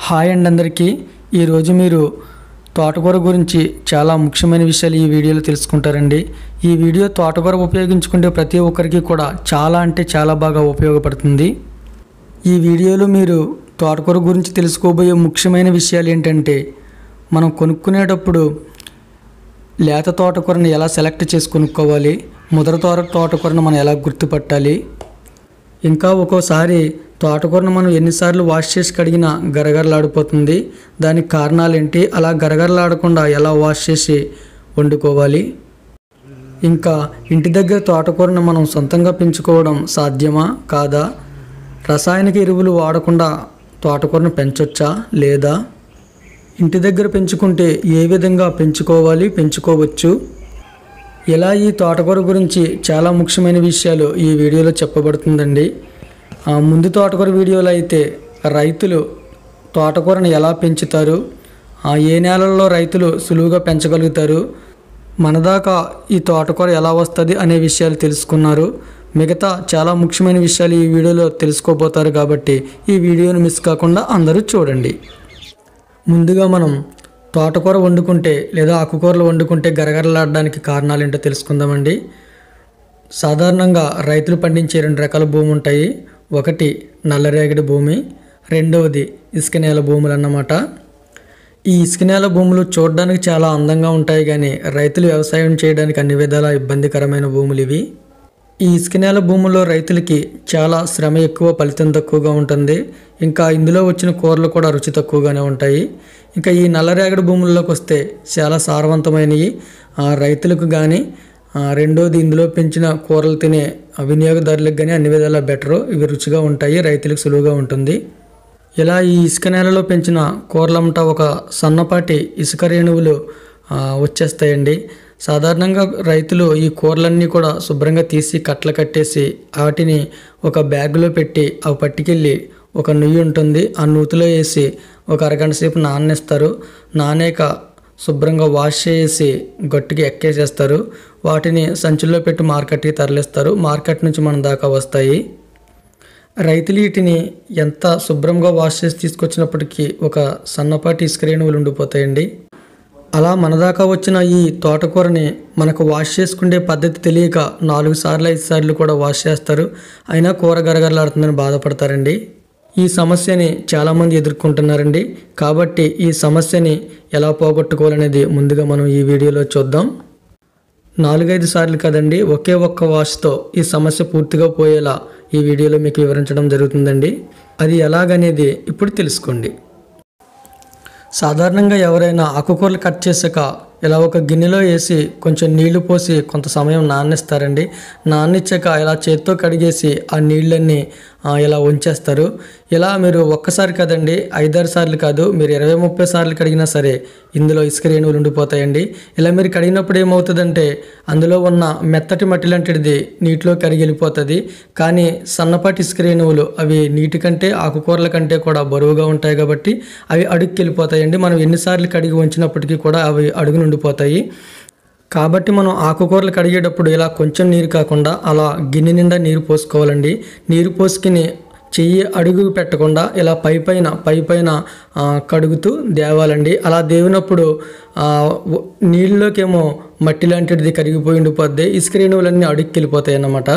Hi అండి అందరికీ ఈరోజు మీరు తోటకూర గురించి చాలా ముఖ్యమైన విషయాలు ఈ వీడియోలో తెలుసుకుంటారండి. ఈ వీడియో తోటకూర ఉపయోగించుకునే ప్రతి ఒక్కరికి కూడా చాలా అంటే చాలా బాగా ఉపయోగపడుతుంది. ఈ వీడియోలో మీరు తోటకూర గురించి తెలుసుకోబోయే ముఖ్యమైన విషయాలు ఏంటంటే, మనం కొనుక్కునేటప్పుడు లేత తోటకూరని ఎలా సెలెక్ట్ చేసి కొనుక్కోవాలి, ముదర తోటకూరను మనం ఎలా గుర్తుపట్టాలి, ఇంకా ఒక్కోసారి తోటకూరను మనం ఎన్నిసార్లు వాష్ చేసి కడిగినా గరగరలాడిపోతుంది, దానికి కారణాలు ఏంటి, అలా గరగరలాడకుండా ఎలా వాష్ చేసి వండుకోవాలి, ఇంకా ఇంటి దగ్గర తోటకూరను మనం సొంతంగా పెంచుకోవడం సాధ్యమా కాదా, రసాయనిక ఎరువులు వాడకుండా తోటకూరను పెంచొచ్చా లేదా, ఇంటి దగ్గర పెంచుకుంటే ఏ విధంగా పెంచుకోవచ్చు, ఇలా ఈ తోటకూర గురించి చాలా ముఖ్యమైన విషయాలు ఈ వీడియోలో చెప్పబడుతుందండి. ముందు తోటకూర వీడియోలో అయితే రైతులు తోటకూరను ఎలా పెంచుతారు, ఏ నేలల్లో రైతులు సులువుగా పెంచగలుగుతారు, మనదాకా ఈ తోటకూర ఎలా వస్తుంది అనే విషయాలు తెలుసుకున్నారు. మిగతా చాలా ముఖ్యమైన విషయాలు ఈ వీడియోలో తెలుసుకోబోతారు కాబట్టి ఈ వీడియోను మిస్ కాకుండా అందరూ చూడండి. ముందుగా మనం తోటకూర వండుకుంటే లేదా ఆకుకూరలు వండుకుంటే గరగరలాడడానికి కారణాలు ఏంటో తెలుసుకుందామండి. సాధారణంగా రైతులు పండించే 2 రకాల భూమి ఉంటాయి. ఒకటి నల్లరేగడి భూమి, రెండవది ఇసుక నేల భూములు అన్నమాట. ఈ ఇసుక నేల భూములు చూడడానికి చాలా అందంగా ఉంటాయి, కానీ రైతులు వ్యవసాయం చేయడానికి అన్ని విధాల ఇబ్బందికరమైన భూములు ఇవి. ఈ ఇసుక నేల భూముల్లో రైతులకి చాలా శ్రమ ఎక్కువ, ఫలితం తక్కువగా ఉంటుంది. ఇంకా ఇందులో వచ్చిన కూరలు కూడా రుచి తక్కువగానే ఉంటాయి. ఇంకా ఈ నల్లరేగడి భూముల్లోకి వస్తే చాలా సారవంతమైనవి, రైతులకు కానీ రెండోది ఇందులో పెంచిన కూరలు తినే వినియోగదారులకు కానీ అన్ని విధాలా బెటరు. ఇవి రుచిగా ఉంటాయి, రైతులకు సులువుగా ఉంటుంది. ఇలా ఈ ఇసుక నేలలో పెంచిన కూరలంతా ఒక సన్నపాటి ఇసుక రేణువులు వచ్చేస్తాయండి. సాధారణంగా రైతులు ఈ కూరలన్నీ కూడా శుభ్రంగా తీసి కట్టలు కట్టేసి వాటిని ఒక బ్యాగులో పెట్టి అవి పట్టుకెళ్ళి ఒక నుయ్యి ఉంటుంది, ఆ నూతిలో వేసి ఒక అరగంట సేపు నానేస్తారు. నానేక శుభ్రంగా వాష్ చేసి గట్టిగా ఎక్కేసేస్తారు. వాటిని సంచుల్లో పెట్టి మార్కెట్కి తరలిస్తారు. మార్కెట్ నుంచి మన దాకా వస్తాయి. రైతులు వీటిని ఎంత శుభ్రంగా వాష్ చేసి తీసుకొచ్చినప్పటికీ ఒక సన్నపాటి ఇసుక రేణువులు ఉండిపోతాయండి. అలా మన దాకా వచ్చిన ఈ తోటకూరని మనకు వాష్ చేసుకునే పద్ధతి తెలియక 4 సార్లు 5 సార్లు కూడా వాష్ చేస్తారు, అయినా కూర గరగరలాడుతుందని బాధపడతారండి. ఈ సమస్యని చాలామంది ఎదుర్కొంటున్నారండి. కాబట్టి ఈ సమస్యని ఎలా పోగొట్టుకోవాలనేది ముందుగా మనం ఈ వీడియోలో చూద్దాం. 4-5 సార్లు కదండి, ఒక్క వాష్తో ఈ సమస్య పూర్తిగా పోయేలా ఈ వీడియోలో మీకు వివరించడం జరుగుతుందండి. అది ఎలాగనేది ఇప్పుడు తెలుసుకోండి. సాధారణంగా ఎవరైనా ఆకుకూరలు కట్ చేసాక ఇలా ఒక గిన్నెలో వేసి కొంచెం నీళ్లు పోసి కొంత సమయం నాననిస్తారండి. నాననిచ్చాక ఇలా చేత్తో కడిగేసి ఆ నీళ్ళన్నీ ఇలా ఉంచేస్తారు. ఇలా మీరు ఒక్కసారి కదండి, 5-6 సార్లు కాదు, మీరు 20-30 సార్లు కడిగినా సరే ఇందులో ఇసుక రేణువులు ఉండిపోతాయండి. ఇలా మీరు కడిగినప్పుడు ఏమవుతుందంటే అందులో ఉన్న మెత్తటి మట్టి లాంటిది నీటిలో కరిగి వెళ్ళిపోతుంది. కానీ సన్నపాటి ఇసుక రేణువులు అవి నీటి కంటే ఆకుకూరల కంటే కూడా బరువుగా ఉంటాయి కాబట్టి అవి అడుగుకి వెళ్ళిపోతాయండి. మనం ఎన్నిసార్లు కడిగి ఉంచినప్పటికీ కూడా అవి అడుగును ఉండిపోతాయి. కాబట్టి మనం ఆకుకూరలు కడిగేటప్పుడు ఇలా కొంచెం నీరు కాకుండా అలా గిన్నె నిండా నీరు పోసుకోవాలండి. నీరు పోసుకుని చెయ్యి అడుగు పెట్టకుండా ఇలా పైపైన కడుగుతూ దేవాలండి. అలా దేవినప్పుడు నీళ్ళలోకేమో మట్టి లాంటిది కరిగిపోయి ఉండిపోద్ది, ఇసుక రేణువులన్నీ అడుగుకి వెళ్ళిపోతాయి అన్నమాట.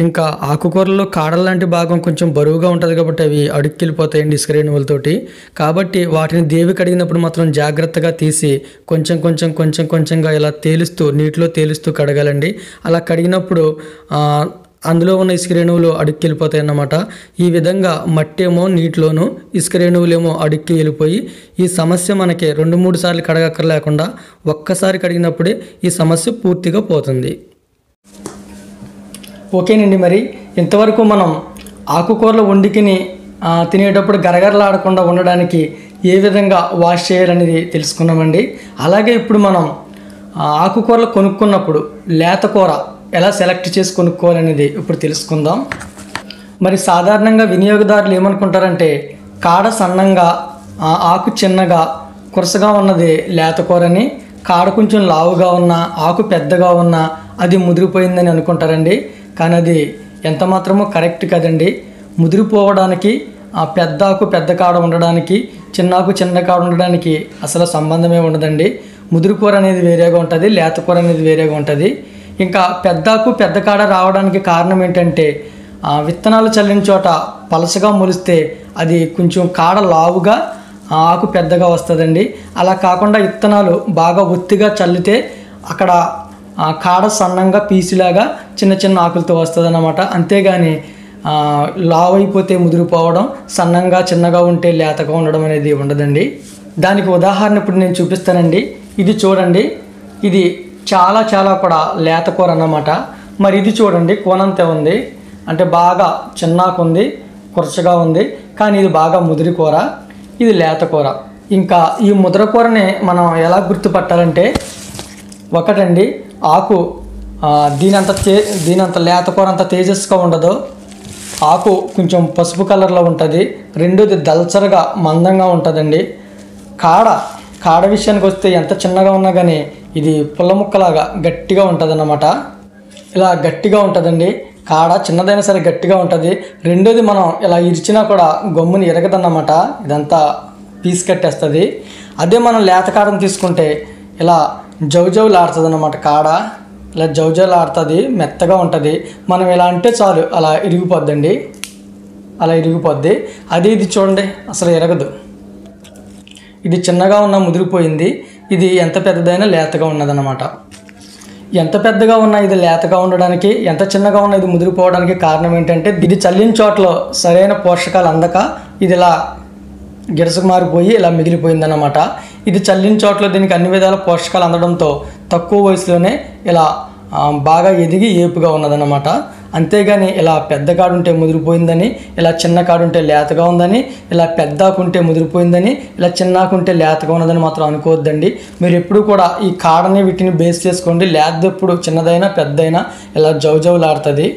ఇంకా ఆకుకూరల్లో కాడల లాంటి భాగం కొంచెం బరువుగా ఉంటుంది కాబట్టి అవి అడుగుకి వెళ్ళిపోతాయండి ఇసుక రేణువులతోటి. కాబట్టి వాటిని దేవి కడిగినప్పుడు మాత్రం జాగ్రత్తగా తీసి కొంచెంగా ఇలా నీటిలో తేలుస్తూ కడగాలండి. అలా కడిగినప్పుడు అందులో ఉన్న ఇసుక రేణువులు అడుగుకి వెళ్ళిపోతాయి అన్నమాట. ఈ విధంగా మట్టి ఏమో నీటిలోను, ఇసుక రేణువులేమో అడుగుకి వెళ్ళిపోయి ఈ సమస్య మనకి 2-3 సార్లు కడగక్కర్లేకుండా ఒక్కసారి కడిగినప్పుడే ఈ సమస్య పూర్తిగా పోతుంది. ఓకేనండి, మరి ఇంతవరకు మనం ఆకుకూరలు వండుకుని తినేటప్పుడు గరగరలాడకుండా ఉండడానికి ఏ విధంగా వాష్ చేయాలనేది తెలుసుకున్నామండి. అలాగే ఇప్పుడు మనం ఆకుకూరలు కొనుక్కున్నప్పుడు లేత కూర ఎలా సెలెక్ట్ చేసి కొనుక్కోవాలనేది ఇప్పుడు తెలుసుకుందాం. మరి సాధారణంగా వినియోగదారులు ఏమనుకుంటారంటే కాడ సన్నంగా, ఆకు చిన్నగా, కురసగా ఉన్నది లేత కూరని, కాడ కొంచెం లావుగా ఉన్న, ఆకు పెద్దగా ఉన్న అది ముదిరిపోయిందని అనుకుంటారండి. కానీ అది ఎంత మాత్రమో కరెక్ట్ కదండి. ముదిరిపోవడానికి ఆ పెద్ద ఆకు పెద్ద కాడ ఉండడానికి చిన్నాకు చిన్న కాడ ఉండడానికి అసలు సంబంధమే ఉండదండి. ముదురు కూర అనేది వేరేగా ఉంటుంది, లేత కూర అనేది వేరేగా ఉంటుంది. ఇంకా పెద్దాకు పెద్ద కాడ రావడానికి కారణం ఏంటంటే విత్తనాలు చల్లిన చోట పలసగా మొలిస్తే అది కొంచెం కాడ లావుగా ఆకు పెద్దగా వస్తుందండి. అలా కాకుండా విత్తనాలు బాగా ఒత్తిగా చల్లితే అక్కడ కాడ సన్నంగా పీసులాగా చిన్న చిన్న ఆకులతో వస్తుంది అన్నమాట. అంతేగాని లావు అయిపోతే ముదిరిపోవడం, సన్నంగా చిన్నగా ఉంటే లేతగా ఉండడం అనేది ఉండదండి. దానికి ఉదాహరణ ఇప్పుడు నేను చూపిస్తానండి. ఇది చూడండి, ఇది చాలా చాలా కూడా లేత కూర అన్నమాట. మరి ఇది చూడండి, కోనంతే ఉంది, అంటే బాగా చిన్నాకు ఉంది, కురచగా ఉంది, కానీ ఇది బాగా ముదిరి కూర, ఇది లేత కూర. ఇంకా ఈ ముద్ర కూరని మనం ఎలా గుర్తుపట్టాలంటే, ఒకటండి ఆకు దీనంత లేత కూర అంత తేజస్గా ఉండదు, ఆకు కొంచెం పసుపు కలర్లో ఉంటుంది. రెండోది దల్చరగా మందంగా ఉంటుందండి. కాడ విషయానికి వస్తే ఎంత చిన్నగా ఉన్నా కానీ ఇది పుల్ల ముక్కలాగా గట్టిగా ఉంటుంది అన్నమాట. ఇలా గట్టిగా ఉంటుందండి. కాడ చిన్నదైనా సరే గట్టిగా ఉంటుంది. రెండోది మనం ఇలా ఇరిచినా కూడా గమ్ముని ఎరగదన్నమాట, ఇదంతా పీస్ కట్టేస్తుంది. అదే మనం లేత కాడను తీసుకుంటే ఇలా జౌజౌలాడుతుంది అన్నమాట. కాడ ఇలా జౌజౌలాడుతుంది, మెత్తగా ఉంటుంది. మనం ఇలా అంటే చాలు అలా ఇరిగిపోద్దండి, అలా ఇరిగిపోద్ది. అదే ఇది చూడండి, అసలు ఎరగదు. ఇది చిన్నగా ఉన్న ముదిరిపోయింది, ఇది ఎంత పెద్దదైనా లేతగా ఉన్నదన్నమాట. ఎంత పెద్దగా ఉన్నా ఇది లేతగా ఉండడానికి, ఎంత చిన్నగా ఉన్నా ఇది ముదిరిపోవడానికి కారణం ఏంటంటే, ఇది చల్లిన చోట్ల సరైన పోషకాలు అందక ఇది ఇలా గిరసకు మారిపోయి ఇలా మిగిలిపోయిందన్నమాట. ఇది చల్లిన చోట్ల దీనికి అన్ని విధాల పోషకాలు అందడంతో తక్కువ వయసులోనే ఇలా బాగా ఎదిగి ఏపుగా ఉన్నదన్నమాట. అంతేగాని ఇలా పెద్ద కాడుంటే ముదిరిపోయిందని, ఇలా చిన్న కాడుంటే లేతగా ఉందని, ఇలా పెద్దాకుంటే ముదిరిపోయిందని, ఇలా చిన్నాకుంటే లేతగా ఉన్నదని మాత్రం అనుకోవద్దండి. మీరు ఎప్పుడు కూడా ఈ కాడని వీటిని బేస్ చేసుకోండి. లేదెప్పుడు చిన్నదైనా పెద్దదైనా ఇలా జౌజౌలాడుతుంది,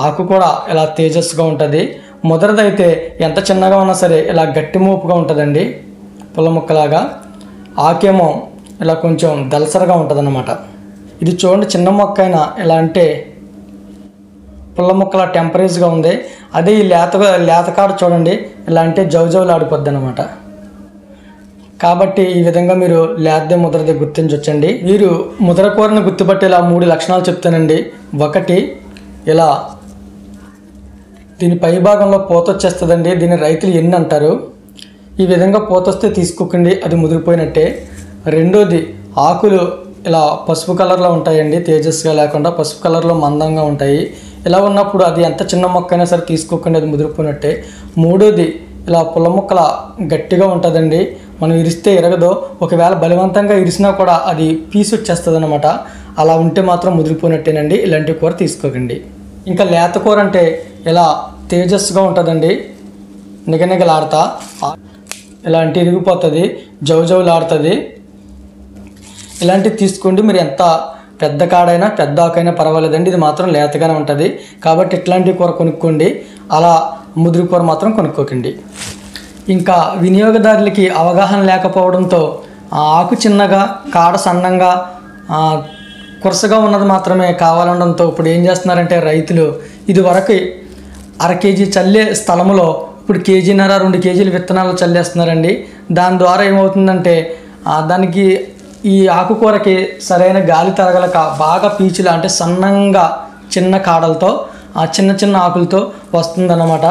ఆకు కూడా ఇలా తేజస్సుగా ఉంటుంది. ముదరదైతే ఎంత చిన్నగా ఉన్నా సరే ఇలా గట్టి మోపుగా ఉంటుందండి, పుల్ల ముక్కలాగా. ఆకేమో ఇలా కొంచెం దలసరగా ఉంటుంది అన్నమాట. ఇది చూడండి, చిన్న మొక్క అయినా ఎలా అంటే పుల్ల ముక్కల టెంపరేజ్గా ఉంది. అదే ఈ లేత కాడ చూడండి, ఇలా అంటే జౌజౌలాడిపోద్ది అనమాట. కాబట్టి ఈ విధంగా మీరు లేతదే ముద్రదే గుర్తించవచ్చండి. మీరు ముద్ర కూరను గుర్తుపట్టేలా 3 లక్షణాలు చెప్తానండి. ఒకటి, ఇలా దీని పై భాగంలో పూత వచ్చేస్తుందండి. దీన్ని రైతులు ఎన్ని అంటారు. ఈ విధంగా పూత వస్తే తీసుకోకండి, అది ముదిరిపోయినట్టే. రెండోది, ఆకులు ఇలా పసుపు కలర్లో ఉంటాయండి, తేజస్గా లేకుండా పసుపు కలర్లో మందంగా ఉంటాయి. ఇలా ఉన్నప్పుడు అది ఎంత చిన్న మొక్క అయినా సరే తీసుకోకండి, అది ముదిరిపోయినట్టే. మూడోది, ఇలా పుల్ల ముక్కల గట్టిగా ఉంటుందండి, మనం ఇరిస్తే ఎరగదో. ఒకవేళ బలవంతంగా ఇరిసినా కూడా అది పీసు వచ్చేస్తుంది అనమాట. అలా ఉంటే మాత్రం ముదిరిపోయినట్టేనండి, ఇలాంటి కూర తీసుకోకండి. ఇంకా లేత కూర అంటే ఇలా తేజస్సుగా ఉంటుందండి, నిగనిగలాడుతా, ఇలాంటి ఇరిగిపోతుంది, జౌజౌలాడుతుంది. ఇలాంటివి తీసుకోండి. మీరు ఎంత పెద్ద కాడైనా పెద్ద ఆకైనా పర్వాలేదండి, ఇది మాత్రం లేతగానే ఉంటుంది. కాబట్టి ఇట్లాంటి కూర కొనుక్కోండి, అలా ముదిరి కూర మాత్రం కొనుక్కోకండి. ఇంకా వినియోగదారులకి అవగాహన లేకపోవడంతో ఆకు చిన్నగా, కాడ సన్నంగా, కురసగా ఉన్నది మాత్రమే కావాలనడంతో ఇప్పుడు ఏం చేస్తున్నారంటే రైతులు ఇది వరకు 1/2 కేజీ చల్లే స్థలంలో ఇప్పుడు 1.5 కేజీలు 2 కేజీలు విత్తనాలు చల్లేస్తున్నారండి. దాని ద్వారా ఏమవుతుందంటే దానికి ఈ ఆకుకూరకి సరైన గాలి తరగలక బాగా పీచులు అంటే సన్నంగా చిన్న కాడలతో చిన్న చిన్న ఆకులతో వస్తుందన్నమాట.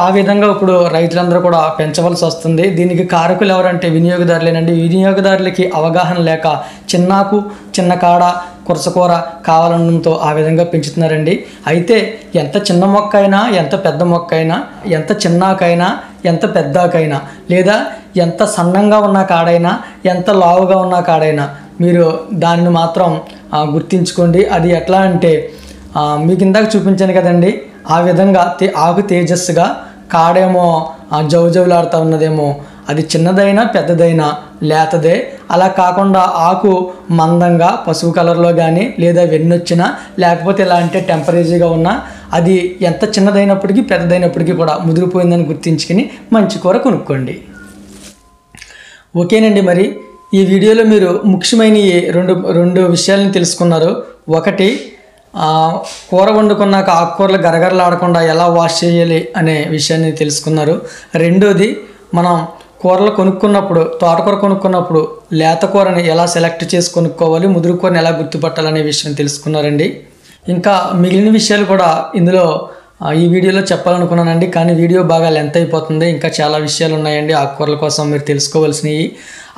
ఆ విధంగా ఇప్పుడు రైతులందరూ కూడా పెంచవలసి వస్తుంది. దీనికి కారకులు ఎవరంటే వినియోగదారులేనండి. వినియోగదారులకి అవగాహన లేక చిన్నాకు, చిన్న కాడ, కురసకూర కావాలనడంతో ఆ విధంగా పెంచుతున్నారండి. అయితే ఎంత చిన్న మొక్క అయినా, ఎంత పెద్ద మొక్క అయినా, ఎంత చిన్నాకైనా, ఎంత పెద్దాకైనా, లేదా ఎంత సన్నంగా ఉన్న కాడైనా, ఎంత లావుగా ఉన్న కాడైనా మీరు దాన్ని మాత్రం గుర్తించుకోండి. అది ఎట్లా అంటే మీకు ఇందాక చూపించాను కదండి, ఆ విధంగా ఆకు తేజస్సుగా, కాడేమో జౌజౌలాడుతూ ఉన్నదేమో అది చిన్నదైనా పెద్దదైనా లేతదే. అలా కాకుండా ఆకు మందంగా పసుపు కలర్లో కానీ, లేదా వెన్నొచ్చినా, లేకపోతే ఇలా అంటే టెంపరేచర్గా ఉన్నా, అది ఎంత చిన్నదైనప్పటికీ పెద్దదైనప్పటికీ కూడా ముదిరిపోయిందని గుర్తించుకుని మంచి కూర కొనుక్కోండి. ఓకేనండి. మరి ఈ వీడియోలో మీరు ముఖ్యమైన రెండు విషయాలను తెలుసుకున్నారు. ఒకటి, కూర వండుకున్నాక ఆకుకూరలు గరగరలాడకుండా ఎలా వాష్ చేయాలి అనే విషయాన్ని తెలుసుకున్నారు. రెండోది, మనం కూరలు కొనుక్కున్నప్పుడు, తోటకూర కొనుక్కున్నప్పుడు లేత కూరని ఎలా సెలెక్ట్ చేసి కొనుక్కోవాలి, ముదురు కూరని ఎలా గుర్తుపట్టాలనే విషయం తెలుసుకున్నారండి. ఇంకా మిగిలిన విషయాలు కూడా ఇందులో ఈ వీడియోలో చెప్పాలనుకున్నానండి, కానీ వీడియో బాగా లెంత్ అయిపోతుంది. ఇంకా చాలా విషయాలు ఉన్నాయండి ఆకుకూరల కోసం మీరు తెలుసుకోవాల్సినవి.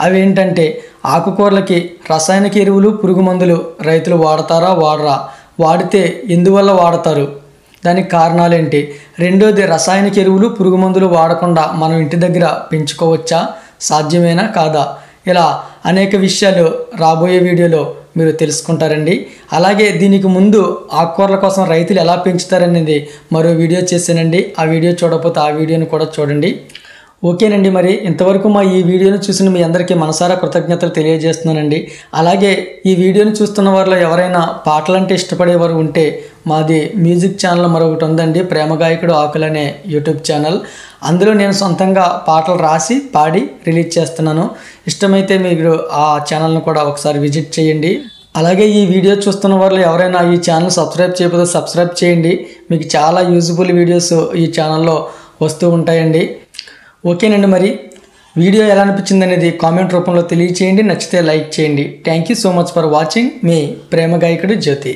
అవి ఏంటంటే, ఆకుకూరలకి రసాయనిక ఎరువులు, పురుగు మందులు రైతులు వాడతారా, వాడరా, వాడితే ఎందువల్ల వాడతారు, దానికి కారణాలేంటి, రెండోది రసాయనిక ఎరువులు, పురుగు మందులు వాడకుండా మనం ఇంటి దగ్గర పెంచుకోవచ్చా, సాధ్యమేనా కాదా, ఇలా అనేక విషయాలు రాబోయే వీడియోలో మీరు తెలుసుకుంటారండి. అలాగే దీనికి ముందు ఆకుకూరల కోసం రైతులు ఎలా పెంచుతారనేది మరో వీడియో చేశానండి. ఆ వీడియో చూడకపోతే ఆ వీడియోని కూడా చూడండి. ఓకేనండి, మరి ఇంతవరకు మా ఈ వీడియోను చూసిన మీ అందరికీ మనసారా కృతజ్ఞతలు తెలియజేస్తున్నానండి. అలాగే ఈ వీడియోని చూస్తున్న వారిలో ఎవరైనా పాటలంటే ఇష్టపడేవారు ఉంటే మాది మ్యూజిక్ ఛానల్ మరొకటి ఉందండి, ప్రేమ గాయకుడు ఆకులు అనే యూట్యూబ్ ఛానల్. అందులో నేను సొంతంగా పాటలు రాసి పాడి రిలీజ్ చేస్తున్నాను. ఇష్టమైతే మీరు ఆ ఛానల్ను కూడా ఒకసారి విజిట్ చేయండి. అలాగే ఈ వీడియో చూస్తున్న వాళ్ళు ఎవరైనా ఈ ఛానల్ సబ్స్క్రైబ్ చేయకపోతే సబ్స్క్రైబ్ చేయండి. మీకు చాలా యూజ్ఫుల్ వీడియోస్ ఈ ఛానల్లో వస్తూ ఉంటాయండి. ఓకేనండి, మరి వీడియో ఎలా అనిపించింది అనేది కామెంట్ రూపంలో తెలియచేయండి. నచ్చితే లైక్ చేయండి. Thank you so much for watching. మీ ప్రేమ గాయకుడు జ్యోతి.